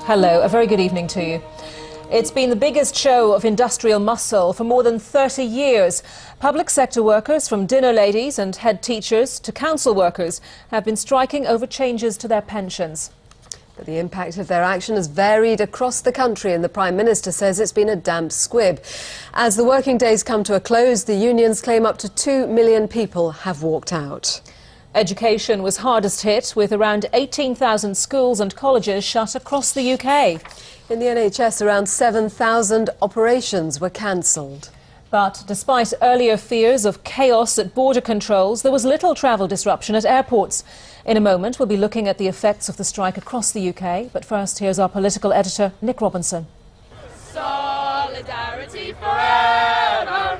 Hello, a very good evening to you. It's been the biggest show of industrial muscle for more than 30 years. Public sector workers, from dinner ladies and head teachers to council workers, have been striking over changes to their pensions. But the impact of their action has varied across the country, and the Prime Minister says it's been a damp squib. As the working days come to a close, the unions claim up to 2 million people have walked out. Education was hardest hit, with around 18,000 schools and colleges shut across the UK. In the NHS, around 7,000 operations were cancelled. But despite earlier fears of chaos at border controls, there was little travel disruption at airports. In a moment, we'll be looking at the effects of the strike across the UK. But first, here's our political editor, Nick Robinson. Solidarity forever.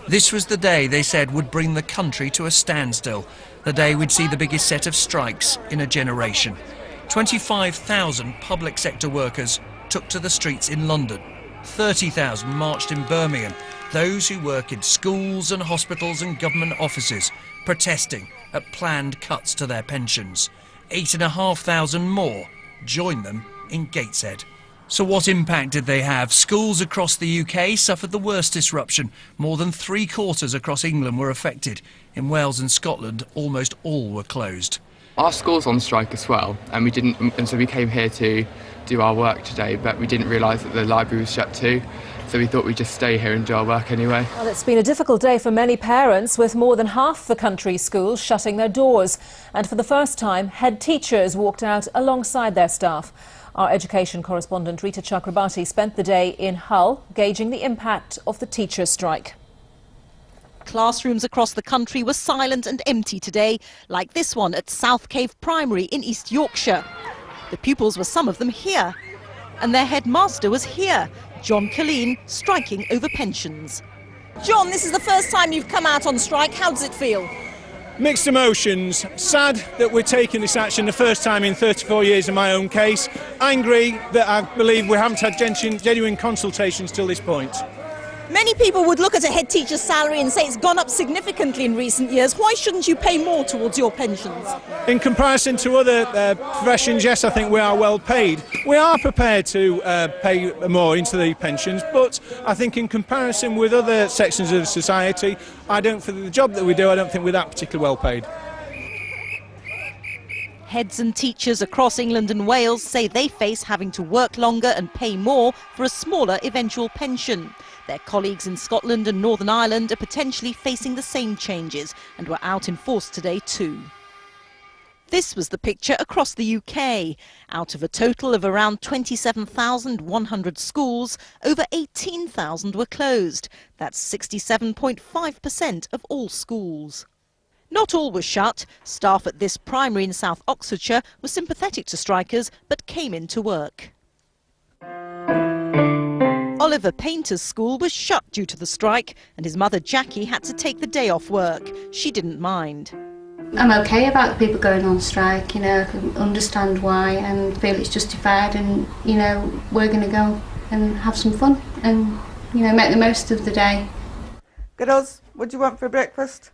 This was the day they said would bring the country to a standstill. The day we'd see the biggest set of strikes in a generation. 25,000 public sector workers took to the streets in London. 30,000 marched in Birmingham. Those who work in schools and hospitals and government offices, protesting at planned cuts to their pensions. 8,500 more joined them in Gateshead. So what impact did they have? Schools across the UK suffered the worst disruption. More than 3/4 across England were affected. In Wales and Scotland, almost all were closed. Our school's on strike as well, and so we came here to do our work today, but we didn't realise that the library was shut too. So we thought we'd just stay here and do our work anyway. Well, it's been a difficult day for many parents, with more than half the country's schools shutting their doors. And for the first time, head teachers walked out alongside their staff. Our education correspondent Rita Chakrabarti spent the day in Hull, gauging the impact of the teachers' strike. Classrooms across the country were silent and empty today, like this one at South Cave Primary in East Yorkshire. The pupils were, some of them, here. And their headmaster was here, John Killeen, striking over pensions. John, this is the first time you've come out on strike. How does it feel? Mixed emotions. Sad that we're taking this action the first time in 34 years in my own case. Angry that I believe we haven't had genuine consultations till this point. Many people would look at a head teacher's salary and say it's gone up significantly in recent years. Why shouldn't you pay more towards your pensions? In comparison to other professions, yes, I think we are well paid. We are prepared to pay more into the pensions, but I think in comparison with other sections of society, for the job that we do, I don't think we're that particularly well paid. Heads and teachers across England and Wales say they face having to work longer and pay more for a smaller eventual pension. Their colleagues in Scotland and Northern Ireland are potentially facing the same changes and were out in force today too. This was the picture across the UK. Out of a total of around 27,100 schools, over 18,000 were closed. That's 67.5% of all schools. Not all were shut. Staff at this primary in South Oxfordshire were sympathetic to strikers but came in to work. Oliver Painter's school was shut due to the strike, and his mother Jackie had to take the day off work. She didn't mind. I'm okay about people going on strike, you know, I can understand why and feel it's justified, and, you know, we're going to go and have some fun and, you know, make the most of the day. Girls, what do you want for breakfast?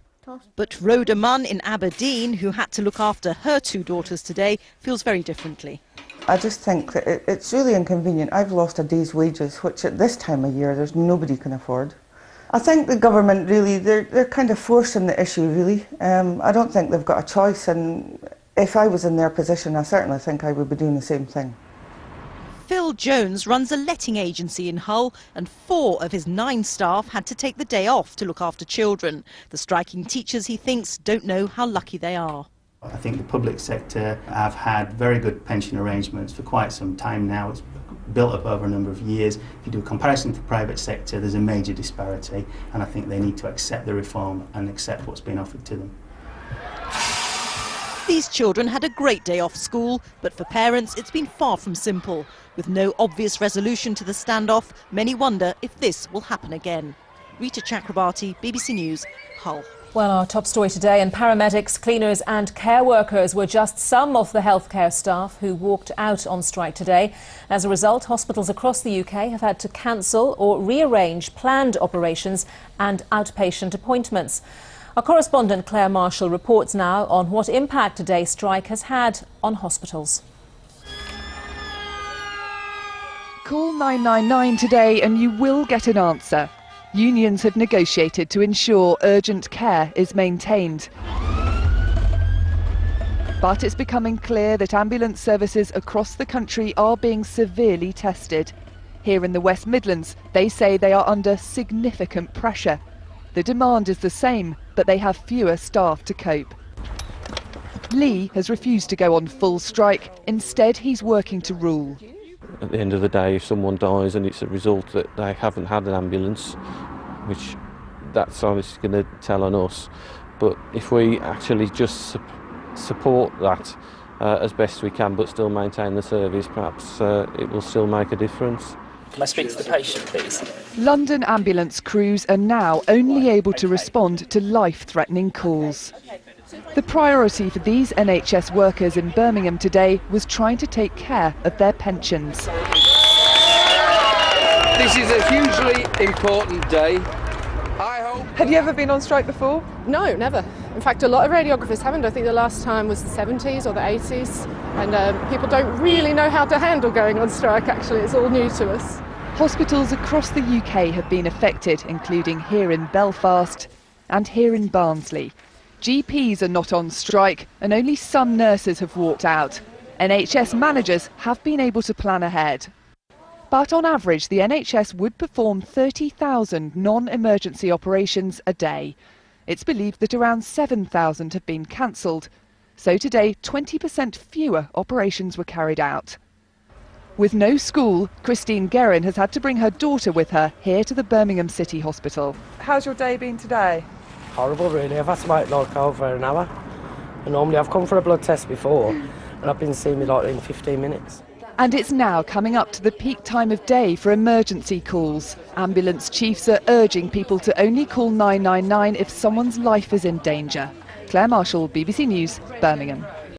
But Rhoda Munn in Aberdeen, who had to look after her two daughters today, feels very differently. I just think that it's really inconvenient. I've lost a day's wages, which at this time of year there's nobody can afford. I think the government really, they're kind of forcing the issue really. I don't think they've got a choice, and if I was in their position I certainly think I would be doing the same thing. Phil Jones runs a letting agency in Hull, and 4 of his 9 staff had to take the day off to look after children. The striking teachers, he thinks, don't know how lucky they are. I think the public sector have had very good pension arrangements for quite some time now. It's built up over a number of years. If you do a comparison to the private sector, there's a major disparity, and I think they need to accept the reform and accept what's been offered to them. These children had a great day off school, but for parents it's been far from simple. With no obvious resolution to the standoff, many wonder if this will happen again. Rita Chakrabarti, BBC News, Hull. Well, our top story today, and paramedics, cleaners and care workers were just some of the healthcare staff who walked out on strike today. As a result, hospitals across the UK have had to cancel or rearrange planned operations and outpatient appointments. Our correspondent Claire Marshall reports now on what impact today's strike has had on hospitals. Call 999 today and you will get an answer. Unions have negotiated to ensure urgent care is maintained. But it's becoming clear that ambulance services across the country are being severely tested. Here in the West Midlands, they say they are under significant pressure. The demand is the same, but they have fewer staff to cope. Lee has refused to go on full strike. Instead, he's working to rule. At the end of the day, if someone dies and it's a result that they haven't had an ambulance, which that's obviously going to tell on us, but if we actually just support that as best we can but still maintain the service, perhaps it will still make a difference. Can I speak to the patient, please? London ambulance crews are now only able to respond to life-threatening calls. The priority for these NHS workers in Birmingham today was trying to take care of their pensions. This is a hugely important day. Have you ever been on strike before? No, never. In fact, a lot of radiographers haven't. I think the last time was the 70s or the 80s. And people don't really know how to handle going on strike, actually. It's all new to us. Hospitals across the UK have been affected, including here in Belfast and here in Barnsley. GPs are not on strike and only some nurses have walked out. NHS managers have been able to plan ahead. But on average, the NHS would perform 30,000 non-emergency operations a day. It's believed that around 7,000 have been cancelled. So today, 20% fewer operations were carried out. With no school, Christine Guerin has had to bring her daughter with her here to the Birmingham City Hospital. How's your day been today? Horrible, really. I've had to wait like over an hour. And normally I've come for a blood test before and I've been seeing me like in 15 minutes. And it's now coming up to the peak time of day for emergency calls. Ambulance chiefs are urging people to only call 999 if someone's life is in danger. Claire Marshall, BBC News, Birmingham.